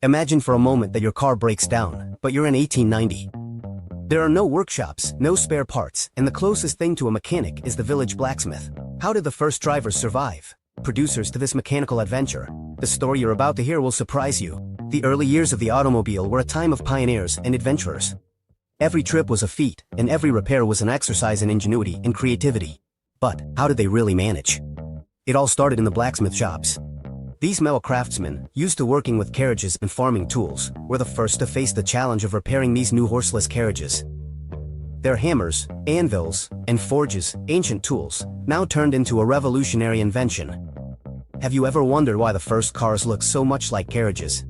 Imagine for a moment that your car breaks down, but you're in 1890. There are no workshops, no spare parts, and the closest thing to a mechanic is the village blacksmith. How did the first drivers survive? Producers to this mechanical adventure. The story you're about to hear will surprise you. The early years of the automobile were a time of pioneers and adventurers. Every trip was a feat, and every repair was an exercise in ingenuity and creativity. But how did they really manage? It all started in the blacksmith shops. These metal craftsmen, used to working with carriages and farming tools, were the first to face the challenge of repairing these new horseless carriages. Their hammers, anvils, and forges, ancient tools, now turned into a revolutionary invention. Have you ever wondered why the first cars looked so much like carriages?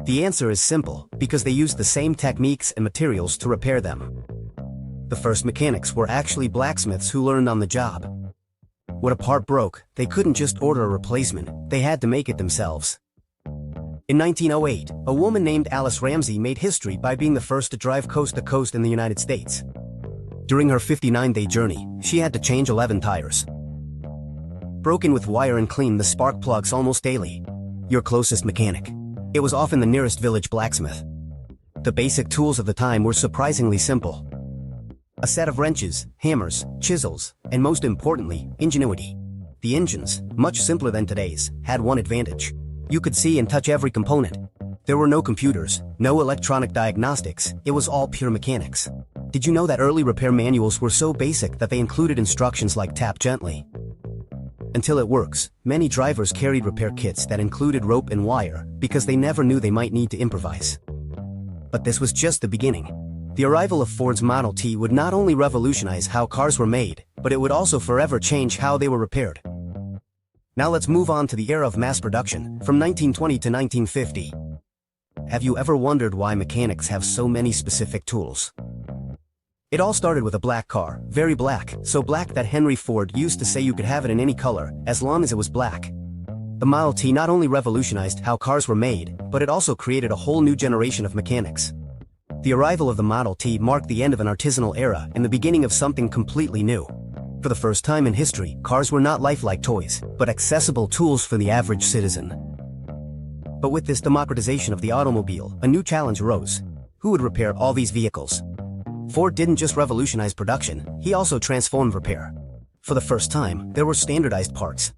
The answer is simple, because they used the same techniques and materials to repair them. The first mechanics were actually blacksmiths who learned on the job. When a part broke, they couldn't just order a replacement, they had to make it themselves. In 1908, a woman named Alice Ramsey made history by being the first to drive coast to coast in the United States. During her 59-day journey, she had to change 11 tires. Broken with wire and clean the spark plugs almost daily. Your closest mechanic. It was often the nearest village blacksmith. The basic tools of the time were surprisingly simple. A set of wrenches, hammers, chisels, and most importantly, ingenuity. The engines, much simpler than today's, had one advantage. You could see and touch every component. There were no computers, no electronic diagnostics, it was all pure mechanics. Did you know that early repair manuals were so basic that they included instructions like tap gently? Until it works, many drivers carried repair kits that included rope and wire because they never knew they might need to improvise. But this was just the beginning. The arrival of Ford's Model T would not only revolutionize how cars were made, but it would also forever change how they were repaired. Now let's move on to the era of mass production, from 1920 to 1950. Have you ever wondered why mechanics have so many specific tools? It all started with a black car, very black, so black that Henry Ford used to say you could have it in any color, as long as it was black. The Model T not only revolutionized how cars were made, but it also created a whole new generation of mechanics. The arrival of the Model T marked the end of an artisanal era and the beginning of something completely new. For the first time in history, cars were not lifelike toys, but accessible tools for the average citizen. But with this democratization of the automobile, a new challenge arose. Who would repair all these vehicles? Ford didn't just revolutionize production, he also transformed repair. For the first time, there were standardized parts.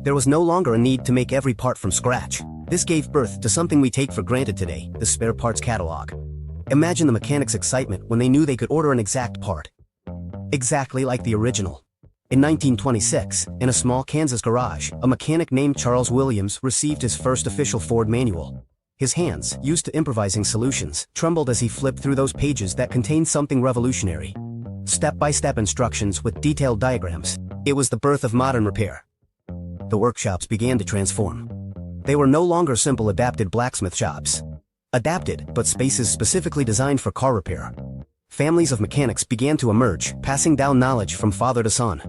There was no longer a need to make every part from scratch. This gave birth to something we take for granted today, the spare parts catalog. Imagine the mechanics' excitement when they knew they could order an exact part. Exactly like the original. In 1926, in a small Kansas garage, a mechanic named Charles Williams received his first official Ford manual. His hands, used to improvising solutions, trembled as he flipped through those pages that contained something revolutionary. Step-by-step instructions with detailed diagrams. It was the birth of modern repair. The workshops began to transform. They were no longer simple adapted blacksmith shops. Adapted, but spaces specifically designed for car repair. Families of mechanics began to emerge, passing down knowledge from father to son.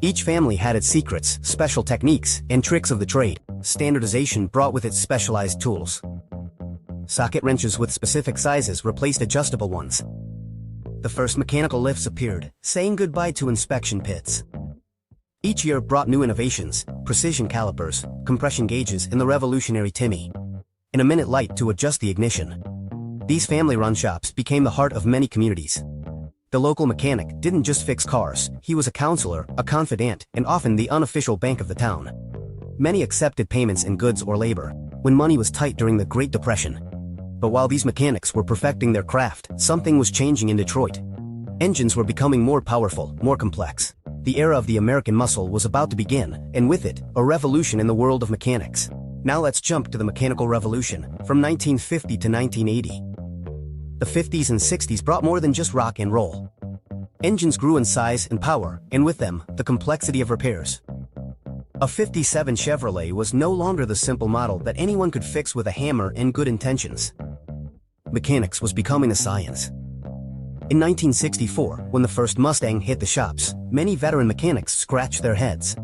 Each family had its secrets, special techniques, and tricks of the trade. Standardization brought with it specialized tools. Socket wrenches with specific sizes replaced adjustable ones. The first mechanical lifts appeared, saying goodbye to inspection pits. Each year brought new innovations, precision calipers, compression gauges, and the revolutionary Timmy. And a minute light to adjust the ignition. These family-run shops became the heart of many communities. The local mechanic didn't just fix cars, he was a counselor, a confidant, and often the unofficial bank of the town. Many accepted payments in goods or labor, when money was tight during the Great Depression. But while these mechanics were perfecting their craft, something was changing in Detroit. Engines were becoming more powerful, more complex. The era of the American muscle was about to begin, and with it, a revolution in the world of mechanics. Now let's jump to the mechanical revolution, from 1950 to 1980. The 50s and 60s brought more than just rock and roll. Engines grew in size and power, and with them, the complexity of repairs. A 57 Chevrolet was no longer the simple model that anyone could fix with a hammer and good intentions. Mechanics was becoming a science. In 1964, when the first Mustang hit the shops, many veteran mechanics scratched their heads.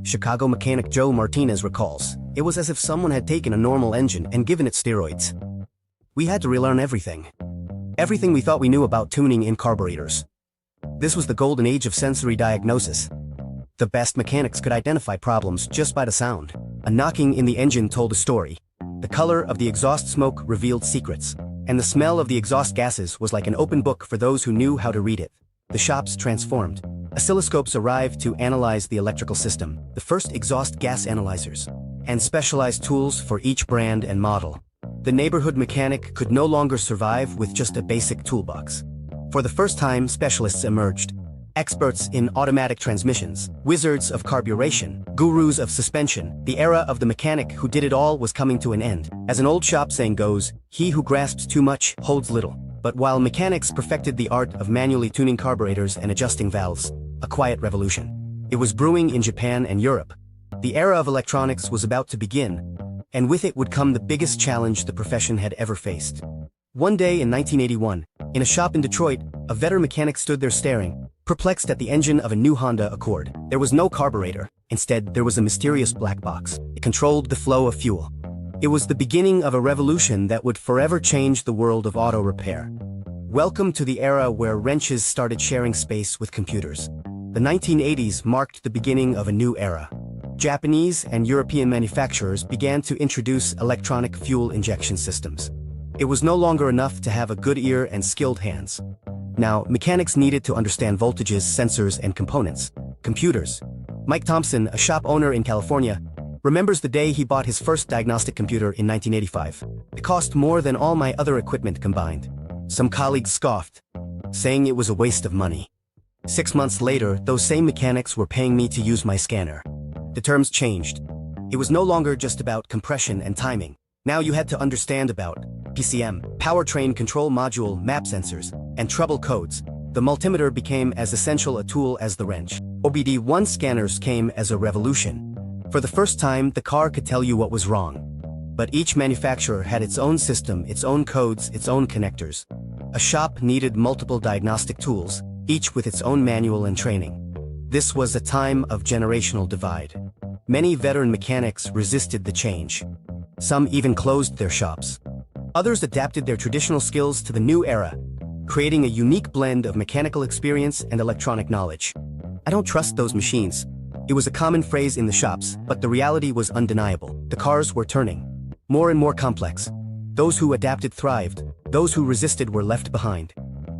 Chicago mechanic Joe Martinez recalls, it was as if someone had taken a normal engine and given it steroids. We had to relearn everything. Everything we thought we knew about tuning in carburetors. This was the golden age of sensory diagnosis. The best mechanics could identify problems just by the sound. A knocking in the engine told a story. The color of the exhaust smoke revealed secrets, and the smell of the exhaust gases was like an open book for those who knew how to read it. The shops transformed. Oscilloscopes arrived to analyze the electrical system, the first exhaust gas analyzers, and specialized tools for each brand and model. The neighborhood mechanic could no longer survive with just a basic toolbox. For the first time, specialists emerged. Experts in automatic transmissions, wizards of carburation, gurus of suspension. The era of the mechanic who did it all was coming to an end. As an old shop saying goes, he who grasps too much holds little. But while mechanics perfected the art of manually tuning carburetors and adjusting valves, a quiet revolution. It was brewing in Japan and Europe. The era of electronics was about to begin, and with it would come the biggest challenge the profession had ever faced. One day in 1981, in a shop in Detroit, a veteran mechanic stood there staring, perplexed at the engine of a new Honda Accord. There was no carburetor. Instead, there was a mysterious black box. It controlled the flow of fuel. It was the beginning of a revolution that would forever change the world of auto repair. Welcome to the era where wrenches started sharing space with computers. The 1980s marked the beginning of a new era. Japanese and European manufacturers began to introduce electronic fuel injection systems. It was no longer enough to have a good ear and skilled hands. Now, mechanics needed to understand voltages, sensors, and components. Computers. Mike Thompson, a shop owner in California, remembers the day he bought his first diagnostic computer in 1985. It cost more than all my other equipment combined. Some colleagues scoffed, saying it was a waste of money. 6 months later, those same mechanics were paying me to use my scanner. The terms changed. It was no longer just about compression and timing. Now you had to understand about PCM, powertrain control module, map sensors, and trouble codes. The multimeter became as essential a tool as the wrench. OBD1 scanners came as a revolution. For the first time, the car could tell you what was wrong. But each manufacturer had its own system, its own codes, its own connectors. A shop needed multiple diagnostic tools, each with its own manual and training. This was a time of generational divide. Many veteran mechanics resisted the change. Some even closed their shops. Others adapted their traditional skills to the new era, creating a unique blend of mechanical experience and electronic knowledge. "I don't trust those machines." It was a common phrase in the shops, but the reality was undeniable. The cars were turning more and more complex. Those who adapted thrived. Those who resisted were left behind.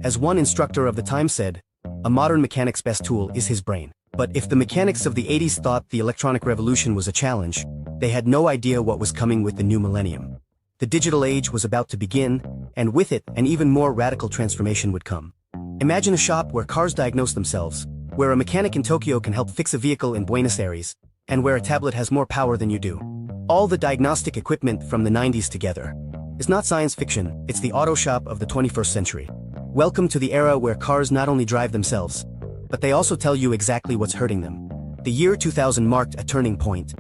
As one instructor of the time said, "A modern mechanic's best tool is his brain." But if the mechanics of the 80s thought the electronic revolution was a challenge, they had no idea what was coming with the new millennium. The digital age was about to begin, and with it, an even more radical transformation would come. Imagine a shop where cars diagnose themselves, where a mechanic in Tokyo can help fix a vehicle in Buenos Aires, and where a tablet has more power than you do. All the diagnostic equipment from the 90s together. It's not science fiction, it's the auto shop of the 21st century. Welcome to the era where cars not only drive themselves, but they also tell you exactly what's hurting them. The year 2000 marked a turning point.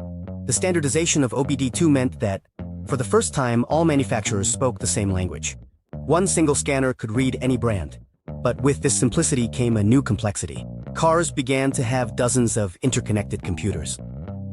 The standardization of OBD2 meant that, for the first time, all manufacturers spoke the same language. One single scanner could read any brand. But with this simplicity came a new complexity. Cars began to have dozens of interconnected computers.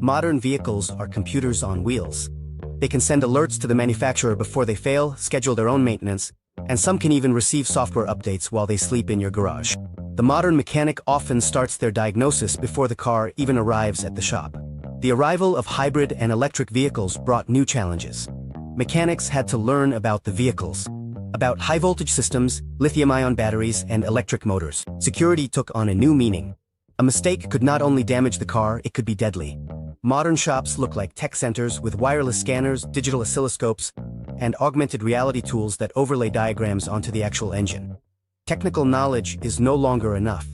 Modern vehicles are computers on wheels. They can send alerts to the manufacturer before they fail, schedule their own maintenance, and some can even receive software updates while they sleep in your garage. The modern mechanic often starts their diagnosis before the car even arrives at the shop. The arrival of hybrid and electric vehicles brought new challenges. Mechanics had to learn about the vehicles, about high-voltage systems, lithium-ion batteries, and electric motors. Security took on a new meaning. A mistake could not only damage the car, it could be deadly. Modern shops look like tech centers with wireless scanners, digital oscilloscopes, and augmented reality tools that overlay diagrams onto the actual engine. Technical knowledge is no longer enough.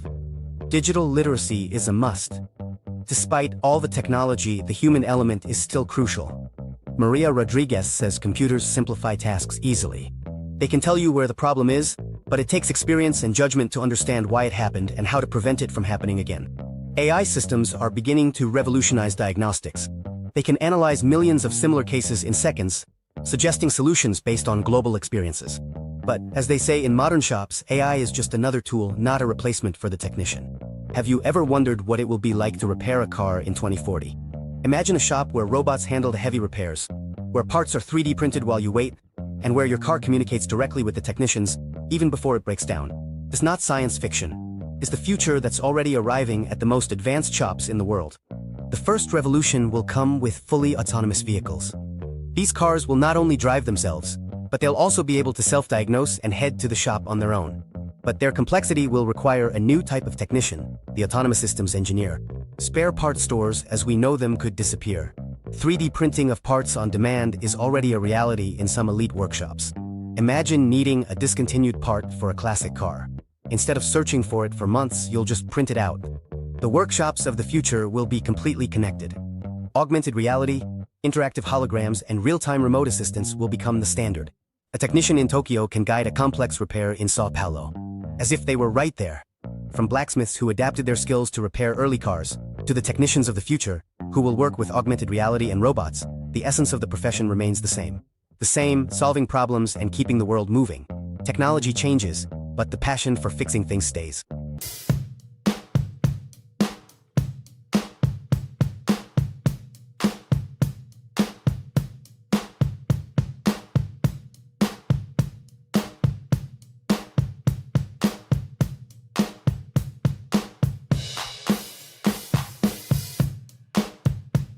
Digital literacy is a must. Despite all the technology, the human element is still crucial. Maria Rodriguez says computers simplify tasks easily. They can tell you where the problem is, but it takes experience and judgment to understand why it happened and how to prevent it from happening again. AI systems are beginning to revolutionize diagnostics. They can analyze millions of similar cases in seconds, suggesting solutions based on global experiences. But, as they say in modern shops, AI is just another tool, not a replacement for the technician. Have you ever wondered what it will be like to repair a car in 2040? Imagine a shop where robots handle the heavy repairs, where parts are 3D printed while you wait, and where your car communicates directly with the technicians, even before it breaks down. It's not science fiction. It's the future that's already arriving at the most advanced shops in the world. The first revolution will come with fully autonomous vehicles. These cars will not only drive themselves, but they'll also be able to self-diagnose and head to the shop on their own. But their complexity will require a new type of technician, the autonomous systems engineer. Spare part stores, as we know them, could disappear. 3D printing of parts on demand is already a reality in some elite workshops. Imagine needing a discontinued part for a classic car. Instead of searching for it for months, you'll just print it out. The workshops of the future will be completely connected. Augmented reality, interactive holograms, and real-time remote assistance will become the standard. A technician in Tokyo can guide a complex repair in Sao Paulo, as if they were right there. From blacksmiths who adapted their skills to repair early cars, to the technicians of the future, who will work with augmented reality and robots, the essence of the profession remains the same. The same, solving problems and keeping the world moving. Technology changes, but the passion for fixing things stays.